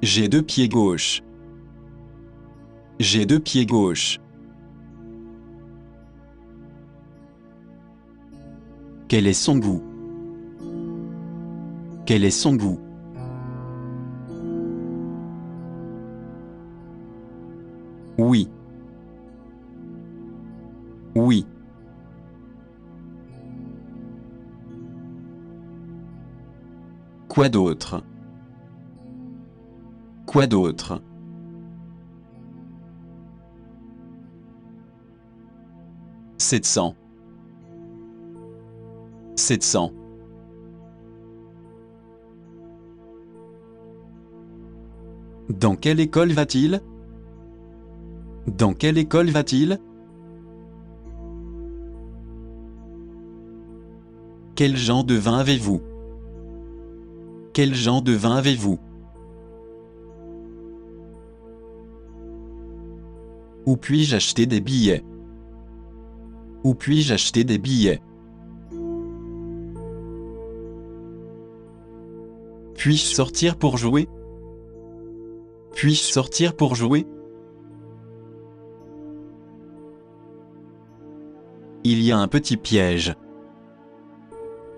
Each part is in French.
J'ai deux pieds gauches. J'ai deux pieds gauches. Quel est son goût? Quel est son goût? Oui. Oui. Quoi d'autre? Quoi d'autre? « 700. 700. Dans quelle école va-t-il? Dans quelle école va-t-il? Quel genre de vin avez-vous? Quel genre de vin avez-vous? Où puis-je acheter des billets? Où puis-je acheter des billets? Puis-je sortir pour jouer? Puis-je sortir pour jouer? Il y a un petit piège.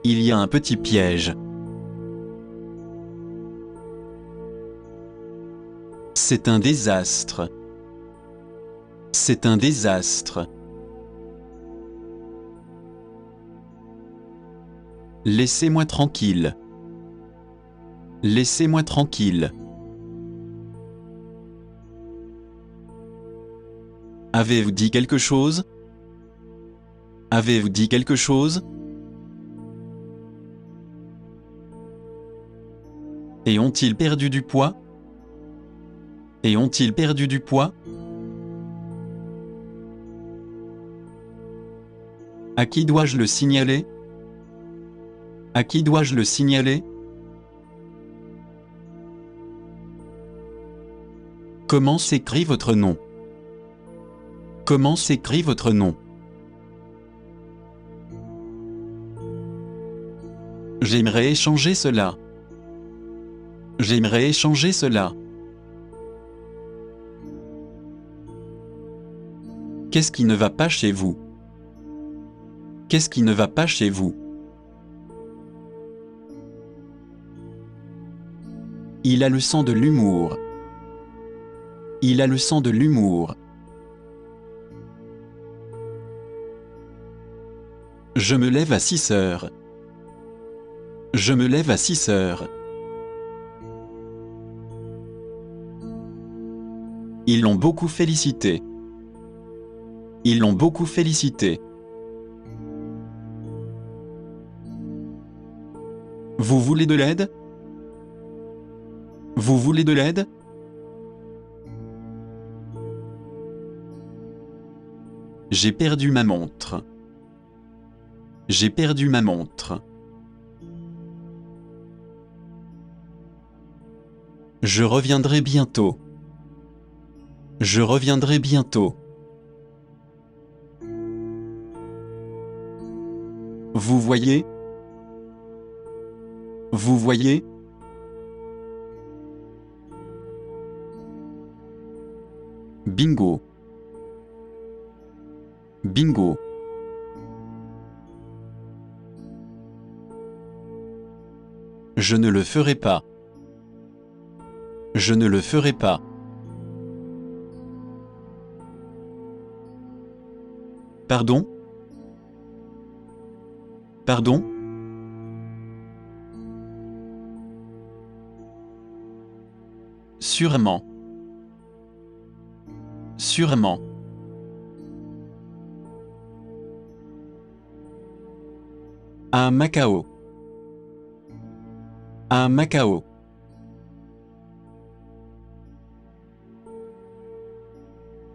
Il y a un petit piège. C'est un désastre. C'est un désastre. Laissez-moi tranquille. Laissez-moi tranquille. Avez-vous dit quelque chose? Avez-vous dit quelque chose? Et ont-ils perdu du poids? Et ont-ils perdu du poids? À qui dois-je le signaler? À qui dois-je le signaler? Comment s'écrit votre nom? Comment s'écrit votre nom? J'aimerais échanger cela. J'aimerais échanger cela. Qu'est-ce qui ne va pas chez vous? Qu'est-ce qui ne va pas chez vous? Il a le sang de l'humour. Il a le sang de l'humour. Je me lève à 6 heures. Je me lève à 6 heures. Ils l'ont beaucoup félicité. Ils l'ont beaucoup félicité. Vous voulez de l'aide? Vous voulez de l'aide? J'ai perdu ma montre. J'ai perdu ma montre. Je reviendrai bientôt. Je reviendrai bientôt. Vous voyez? Vous voyez? Bingo. Bingo. Je ne le ferai pas. Je ne le ferai pas. Pardon? Pardon? Sûrement. Sûrement. À Macao. À Macao.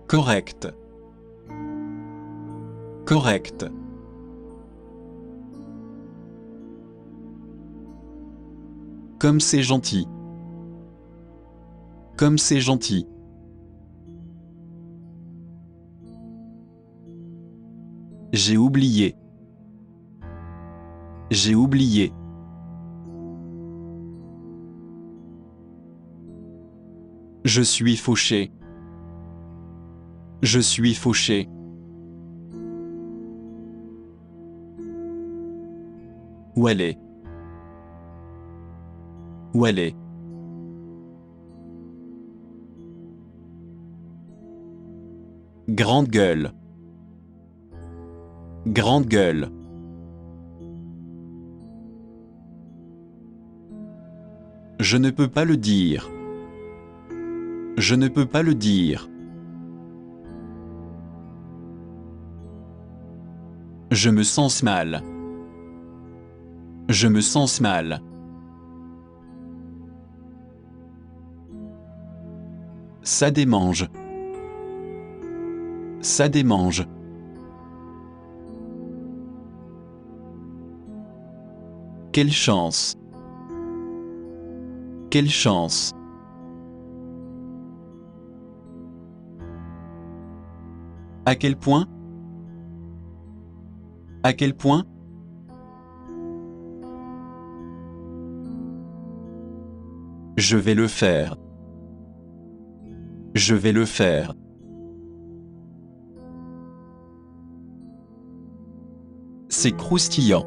Correct. Correct. Comme c'est gentil. Comme c'est gentil. J'ai oublié. J'ai oublié. Je suis fauché. Je suis fauché. Où aller? Où aller? Grande gueule. Grande gueule. Je ne peux pas le dire. Je ne peux pas le dire. Je me sens mal. Je me sens mal. Ça démange. Ça démange. Quelle chance! Quelle chance! À quel point? À quel point? Je vais le faire. Je vais le faire. C'est croustillant.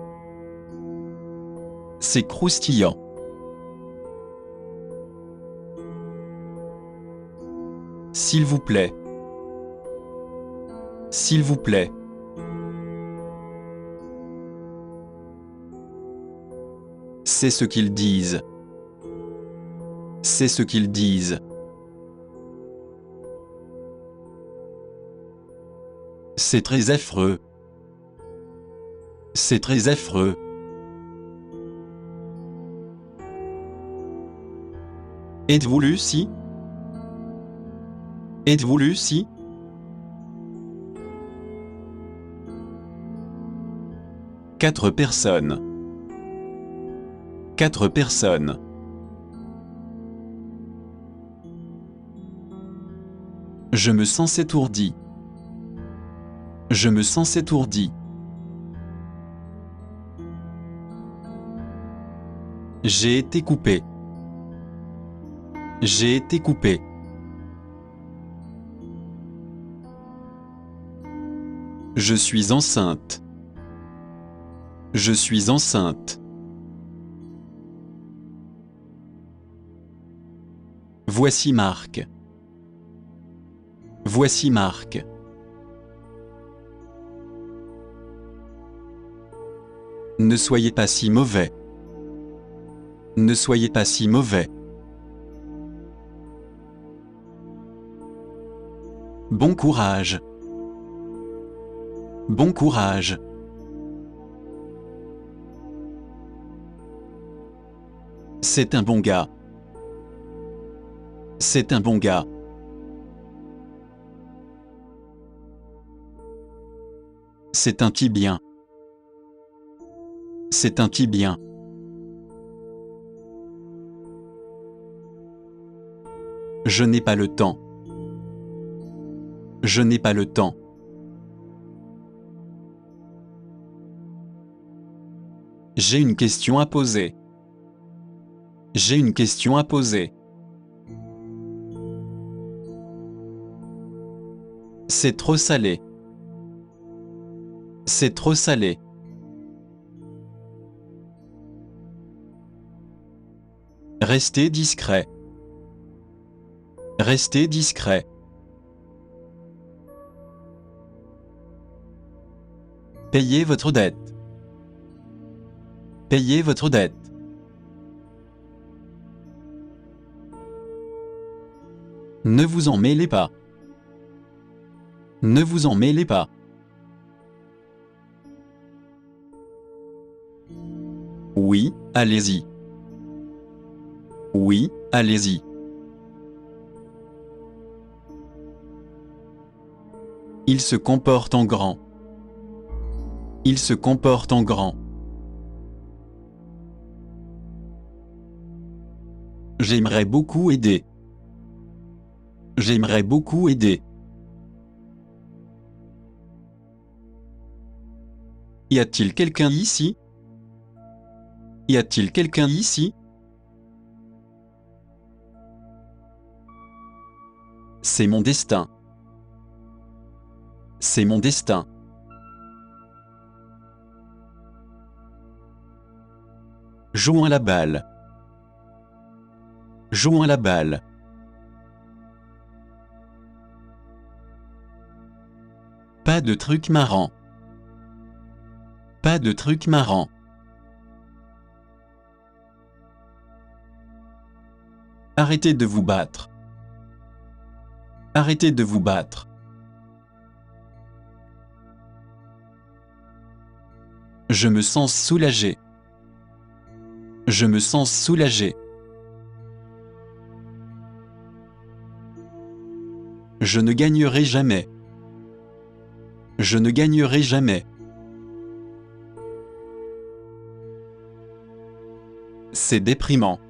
C'est croustillant. S'il vous plaît. S'il vous plaît. C'est ce qu'ils disent. C'est ce qu'ils disent. C'est très affreux. C'est très affreux. Êtes-vous Lucie? Êtes-vous Lucie? Quatre personnes. Quatre personnes. Je me sens étourdi. Je me sens étourdi. J'ai été coupé. J'ai été coupé. Je suis enceinte. Je suis enceinte. Voici Marc. Voici Marc. Ne soyez pas si mauvais. Ne soyez pas si mauvais. Bon courage. Bon courage. C'est un bon gars. C'est un bon gars. C'est un petit bien. C'est un petit bien. Je n'ai pas le temps. Je n'ai pas le temps. J'ai une question à poser. J'ai une question à poser. C'est trop salé. C'est trop salé. Restez discret. Restez discret. Payez votre dette. Payez votre dette. Ne vous en mêlez pas. Ne vous en mêlez pas. Oui, allez-y. Oui, allez-y. Il se comporte en grand. Il se comporte en grand. J'aimerais beaucoup aider. J'aimerais beaucoup aider. Y a-t-il quelqu'un ici? Y a-t-il quelqu'un ici? C'est mon destin. C'est mon destin. Jouons à la balle. Jouons à la balle. Pas de truc marrant. Pas de truc marrant. Arrêtez de vous battre. Arrêtez de vous battre. Je me sens soulagé. Je me sens soulagé. Je ne gagnerai jamais. Je ne gagnerai jamais. C'est déprimant.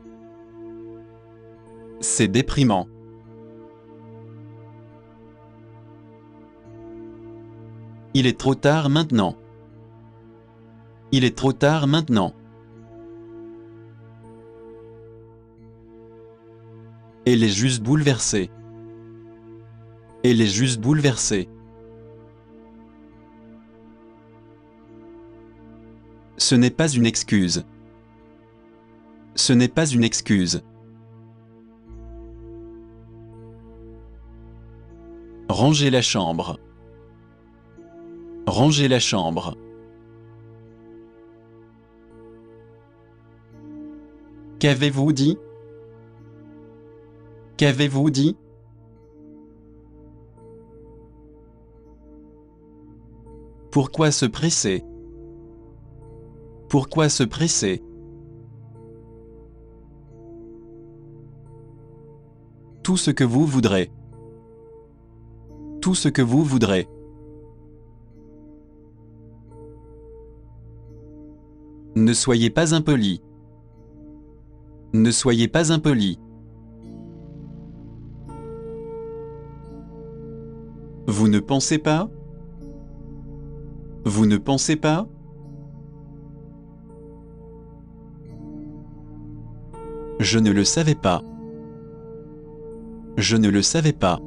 C'est déprimant. Il est trop tard maintenant. Il est trop tard maintenant. Elle est juste bouleversée. Elle est juste bouleversée. Ce n'est pas une excuse. Ce n'est pas une excuse. Rangez la chambre. Rangez la chambre. Qu'avez-vous dit? Qu'avez-vous dit? Pourquoi se presser? Pourquoi se presser? Tout ce que vous voudrez. Tout ce que vous voudrez. Ne soyez pas impoli. Ne soyez pas impoli. Vous ne pensez pas? Vous ne pensez pas? Je ne le savais pas. Je ne le savais pas.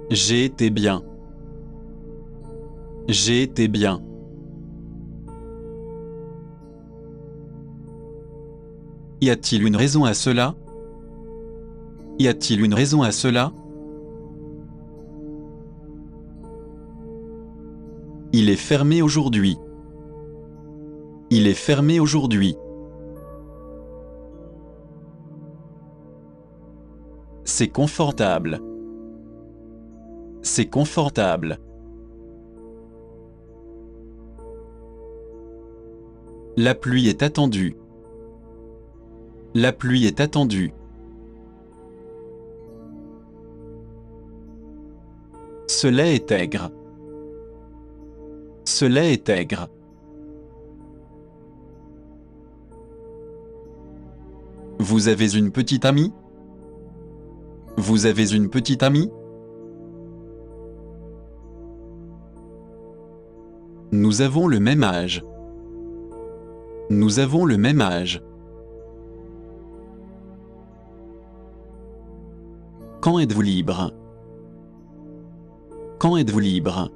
J'ai été bien. J'ai été bien. Y a-t-il une raison à cela? Y a-t-il une raison à cela? Il est fermé aujourd'hui. Il est fermé aujourd'hui. C'est confortable. C'est confortable. La pluie est attendue. La pluie est attendue. Ce lait est aigre. Ce lait est aigre. Vous avez une petite amie? Vous avez une petite amie? Nous avons le même âge. Nous avons le même âge. Quand êtes-vous libre? Quand êtes-vous libre?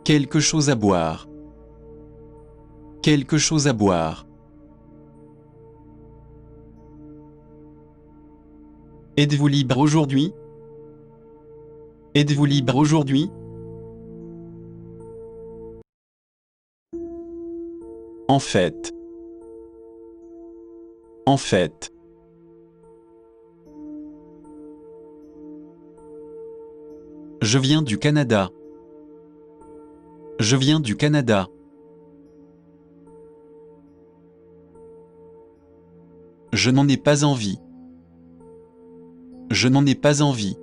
Quelque chose à boire. Quelque chose à boire. Êtes-vous libre aujourd'hui? Êtes-vous libre aujourd'hui? En fait. En fait. Je viens du Canada. Je viens du Canada. Je n'en ai pas envie. Je n'en ai pas envie.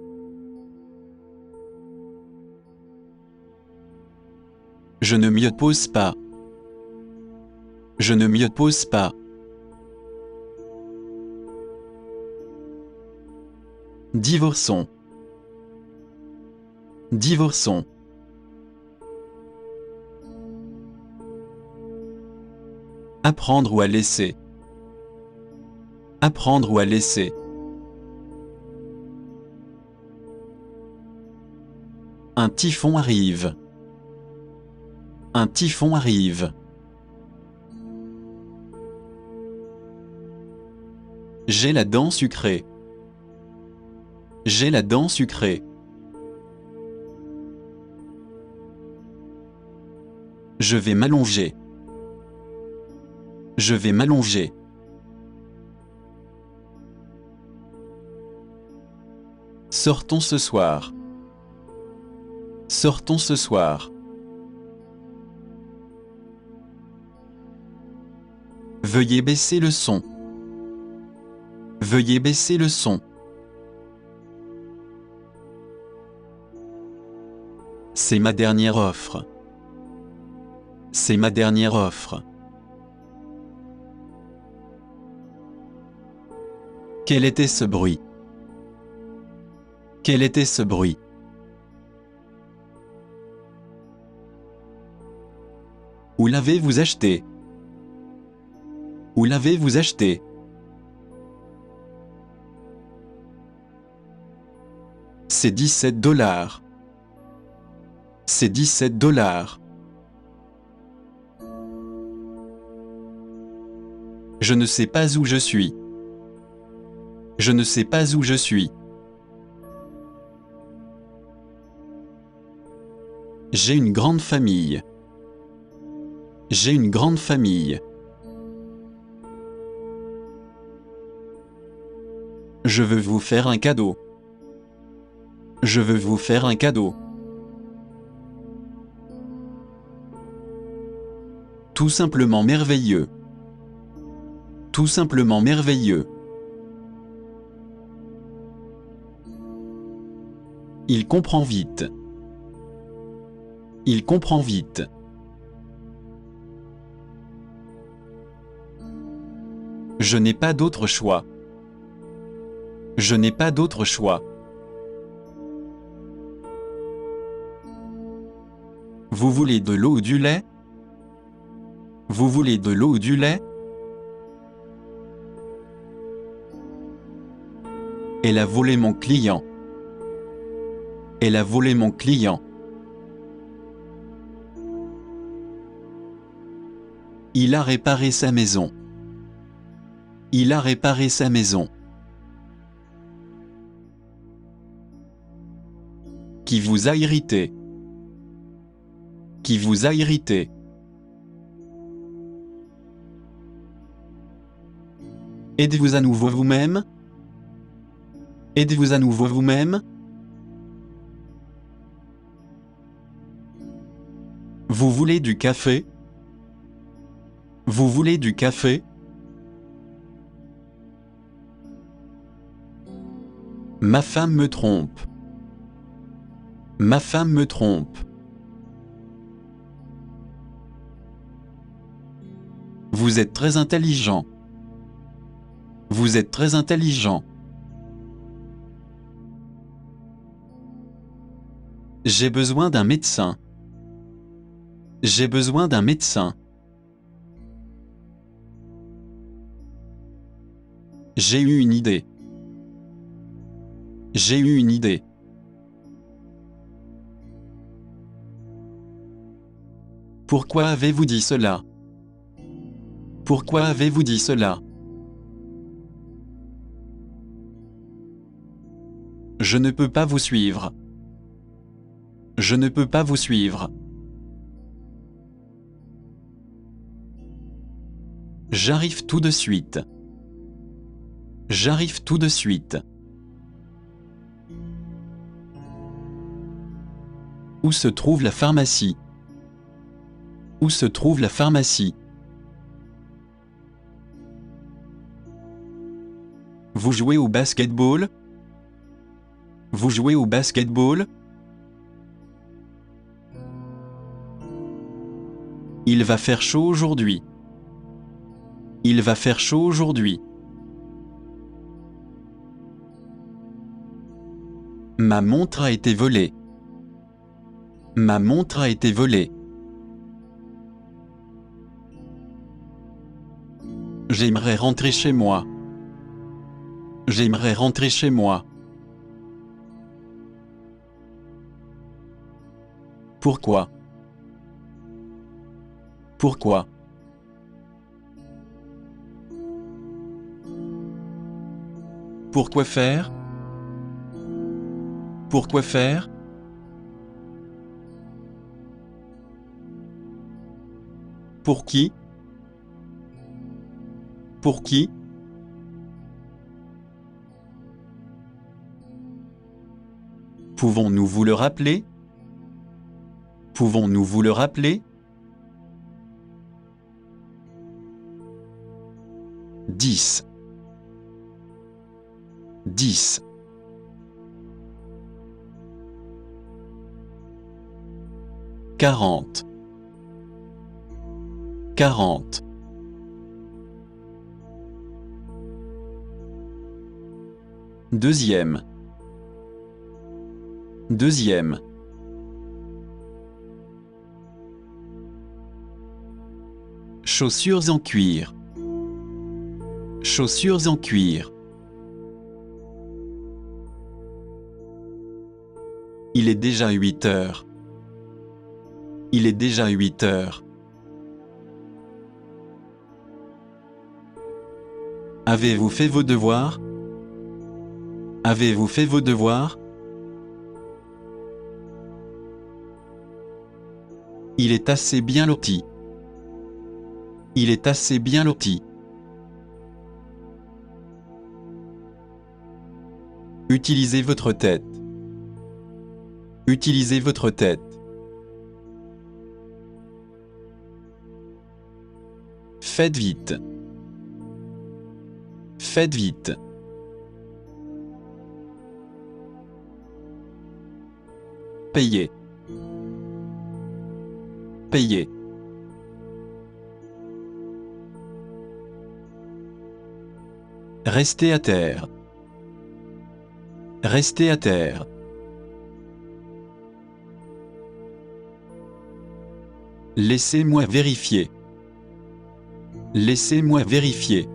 Je ne m'y oppose pas. Je ne m'y oppose pas. Divorçons. Divorçons. Apprendre ou à laisser. Apprendre ou à laisser. Un typhon arrive. Un typhon arrive. J'ai la dent sucrée. J'ai la dent sucrée. Je vais m'allonger. Je vais m'allonger. Sortons ce soir. Sortons ce soir. Veuillez baisser le son. Veuillez baisser le son. C'est ma dernière offre. C'est ma dernière offre. Quel était ce bruit? Quel était ce bruit? Où l'avez-vous acheté? Où l'avez-vous acheté? C'est 17 $. C'est 17 $. Je ne sais pas où je suis. Je ne sais pas où je suis. J'ai une grande famille. J'ai une grande famille. Je veux vous faire un cadeau. Je veux vous faire un cadeau. Tout simplement merveilleux. Tout simplement merveilleux. Il comprend vite. Il comprend vite. Je n'ai pas d'autre choix. Je n'ai pas d'autre choix. Vous voulez de l'eau ou du lait? Vous voulez de l'eau ou du lait? Elle a volé mon client. Elle a volé mon client. Il a réparé sa maison. Il a réparé sa maison. Qui vous a irrité? Qui vous a irrité? Êtes-vous à nouveau vous-même? Êtes-vous à nouveau vous-même? Vous voulez du café? Vous voulez du café? Ma femme me trompe. Ma femme me trompe. Vous êtes très intelligent. Vous êtes très intelligent. J'ai besoin d'un médecin. J'ai besoin d'un médecin. J'ai eu une idée. J'ai eu une idée. Pourquoi avez-vous dit cela? Pourquoi avez-vous dit cela? Je ne peux pas vous suivre. Je ne peux pas vous suivre. J'arrive tout de suite. J'arrive tout de suite. Où se trouve la pharmacie? Où se trouve la pharmacie? Vous jouez au basket-ball? Vous jouez au basket-ball? Il va faire chaud aujourd'hui. Il va faire chaud aujourd'hui. Ma montre a été volée. Ma montre a été volée. J'aimerais rentrer chez moi. J'aimerais rentrer chez moi. Pourquoi? Pourquoi? Pourquoi faire? Pourquoi faire? Pour qui? Pour qui? Pouvons-nous vous le rappeler? Pouvons-nous vous le rappeler? 10. 10. 40. 40. Deuxième. Deuxième. Chaussures en cuir. Chaussures en cuir. Il est déjà 8 heures. Il est déjà 8 heures. Avez-vous fait vos devoirs? Avez-vous fait vos devoirs? Il est assez bien loti. Il est assez bien loti. Utilisez votre tête. Utilisez votre tête. Faites vite. Faites vite. Payez. Payez. Restez à terre. Restez à terre. Laissez-moi vérifier. Laissez-moi vérifier.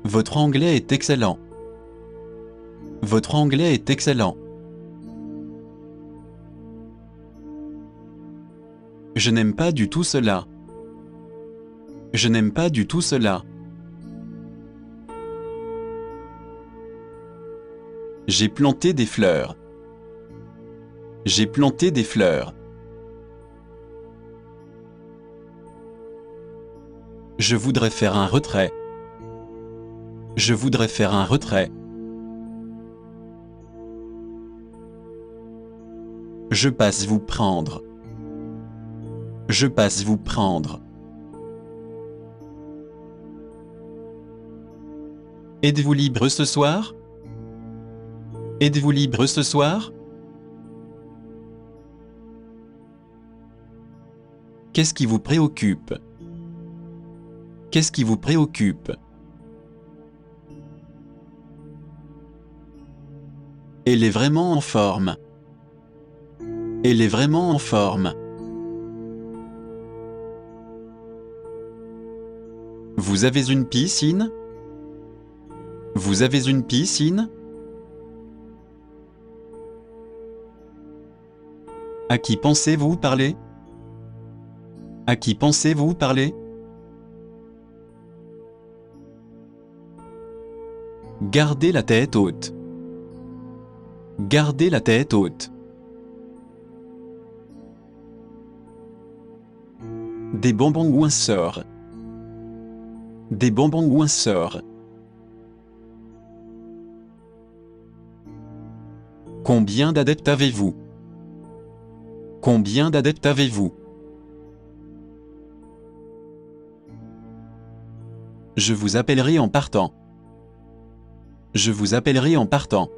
Votre anglais est excellent. Votre anglais est excellent. Je n'aime pas du tout cela. Je n'aime pas du tout cela. J'ai planté des fleurs. J'ai planté des fleurs. Je voudrais faire un retrait. Je voudrais faire un retrait. Je passe vous prendre. Je passe vous prendre. Êtes-vous libre ce soir? Êtes-vous libre ce soir? Qu'est-ce qui vous préoccupe? Qu'est-ce qui vous préoccupe? Elle est vraiment en forme. Elle est vraiment en forme. Vous avez une piscine? Vous avez une piscine? À qui pensez-vous parler? À qui pensez-vous parler? Gardez la tête haute. Gardez la tête haute. Des bonbons ou un sort. Des bonbons ou un sort. Combien d'adeptes avez-vous? Combien d'adeptes avez-vous? Je vous appellerai en partant. Je vous appellerai en partant.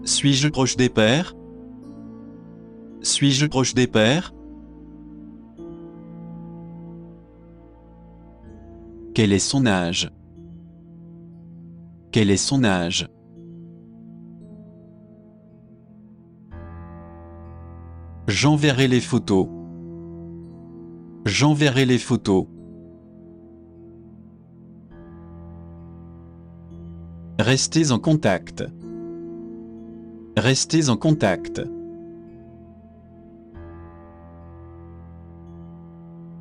Suis-je proche des pairs? Suis-je proche des pairs? Quel est son âge? Quel est son âge? J'enverrai les photos. J'enverrai les photos. Restez en contact. Restez en contact.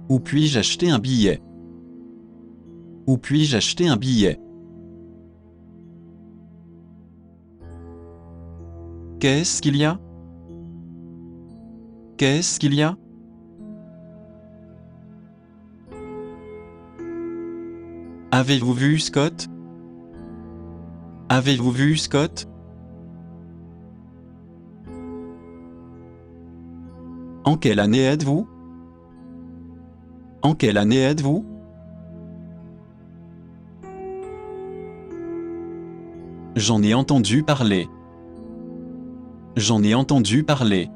Où puis-je acheter un billet? Où puis-je acheter un billet? Qu'est-ce qu'il y a? Qu'est-ce qu'il y a? Avez-vous vu Scott? Avez-vous vu Scott? En quelle année êtes-vous? En quelle année êtes-vous? J'en ai entendu parler. J'en ai entendu parler.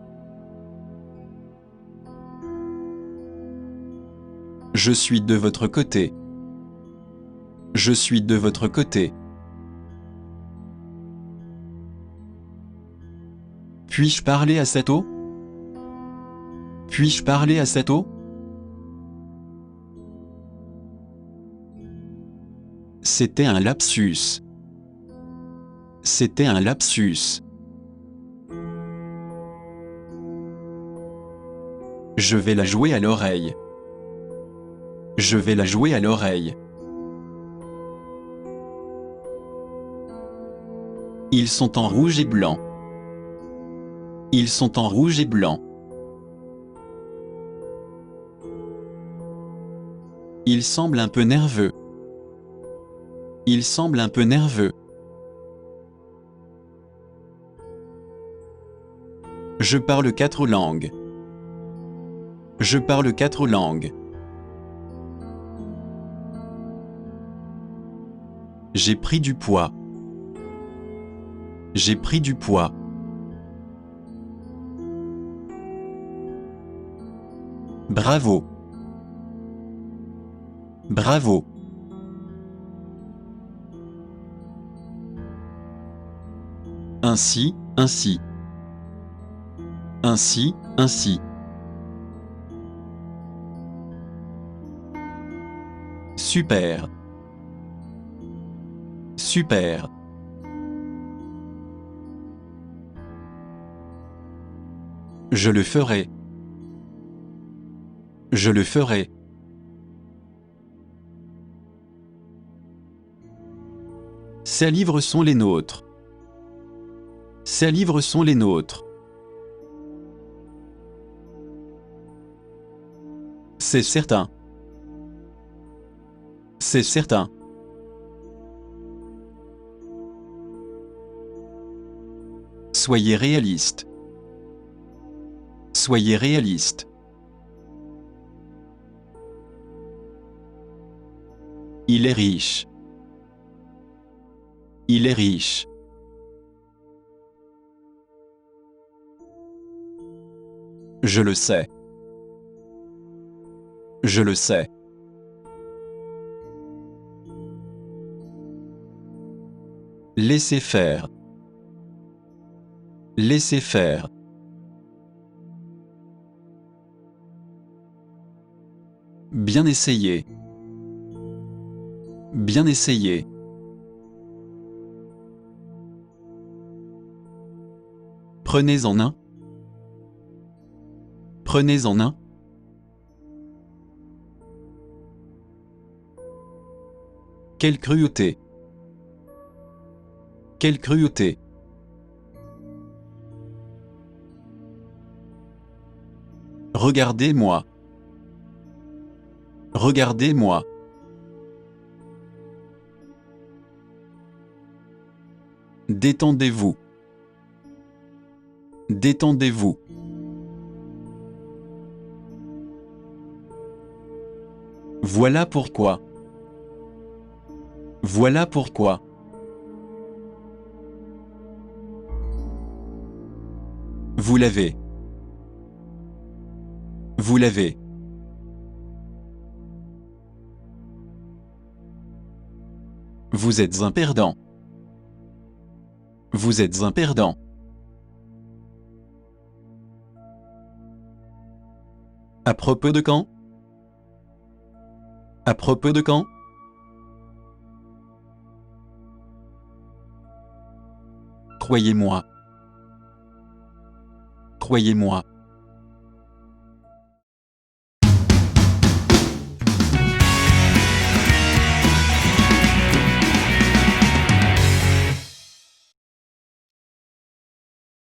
Je suis de votre côté. Je suis de votre côté. Puis-je parler à cette eau? Puis-je parler à cette eau? C'était un lapsus. C'était un lapsus. Je vais la jouer à l'oreille. Je vais la jouer à l'oreille. Ils sont en rouge et blanc. Ils sont en rouge et blanc. Il semble un peu nerveux. Il semble un peu nerveux. Je parle 4 langues. Je parle 4 langues. J'ai pris du poids. J'ai pris du poids. Bravo. Bravo. Ainsi, ainsi. Ainsi, ainsi. Super. Super. Je le ferai. Je le ferai. Ces livres sont les nôtres. Ces livres sont les nôtres. C'est certain. C'est certain. Soyez réaliste. Soyez réaliste. Il est riche. Il est riche. Je le sais. Je le sais. Laissez faire. Laissez faire. Bien essayé. Bien essayé. Prenez-en un. Prenez-en un. Quelle cruauté! Quelle cruauté! Regardez-moi. Regardez-moi. Détendez-vous. Détendez-vous. Voilà pourquoi. Voilà pourquoi. Vous l'avez. Vous l'avez. Vous êtes un perdant. Vous êtes un perdant. À propos de quand? À propos de quand? Croyez-moi. Croyez-moi.